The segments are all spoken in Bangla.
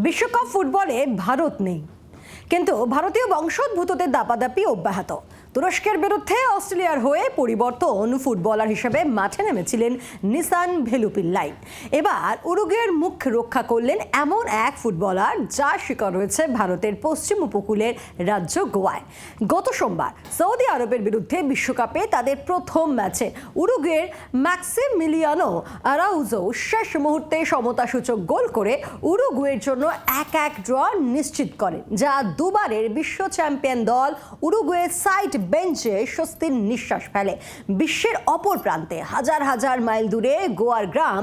বিশ্বকাপ ফুটবলে ভারত নেই, কিন্তু ভারতীয় বংশোদ্ভূতদের দাপাদাপি অব্যাহত। তুরস্কের বিরুদ্ধে অস্ট্রেলিয়ার হয়ে পরিবর্তন ফুটবলার হিসেবে মাঠে নেমেছিলেন নিসান ভেলুপিল্লাই। এবার উরুগুয়ের মুখ রক্ষা করলেন এমন এক ফুটবলার যার শিকার হয়েছে ভারতের পশ্চিম উপকূলের রাজ্য গোয়ায়। গত সোমবার সৌদি আরবের বিরুদ্ধে বিশ্বকাপে তাদের প্রথম ম্যাচে উরুগুয়ের ম্যাক্সিমিলিয়ানো আরাউজো শেষ মুহূর্তে সমতাসূচক গোল করে উরুগুয়ের জন্য 1-1 ড্র নিশ্চিত করেন, যা দুবারের বিশ্ব চ্যাম্পিয়ন দল উরুগুয়ের সাইড বেঞ্চে স্বস্তির নিঃশ্বাস ফেলে। বিশ্বের অপর প্রান্তে হাজার হাজার মাইল দূরে গোয়ার গ্রাম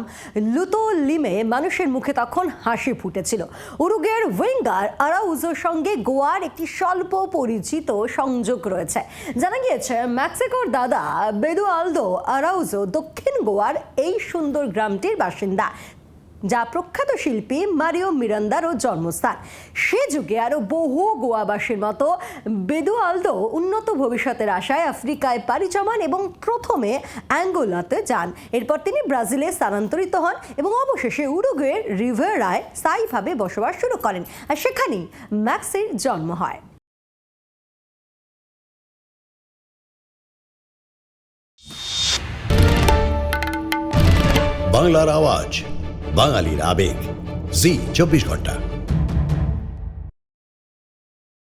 লুতোলিমে মানুষের মুখে তখন হাসি ফুটেছিল। উরুগুয়ের উইঙ্গার আরাউজোর সঙ্গে গোয়ার একটি স্বল্প পরিচিত সংযোগ রয়েছে। জানা গিয়েছে মেক্সিকোর দাদা বেদুয়ালদো আরাউজো দক্ষিণ গোয়ার এই সুন্দর গ্রামটির বাসিন্দা, যা প্রখ্যাত শিল্পী মারিও মিরান্দারও জন্মস্থান। সে যুগে আরও বহু গোয়াবাসীর মতো বেদুয়ালদো উন্নত ভবিষ্যতের আশায় আফ্রিকায় পাড়ি জমান এবং প্রথমে অ্যাঙ্গোলাতে যান। এরপর তিনি ব্রাজিলে স্থানান্তরিত হন এবং অবশেষে উরুগুয়ের রিভেরায় স্থায়ীভাবে বসবাস শুরু করেন, আর সেখানেই ম্যাক্সির জন্ম হয়। বাংলার আওয়াজ, বাঙালির আবেগ, জি 24 ঘন্টা।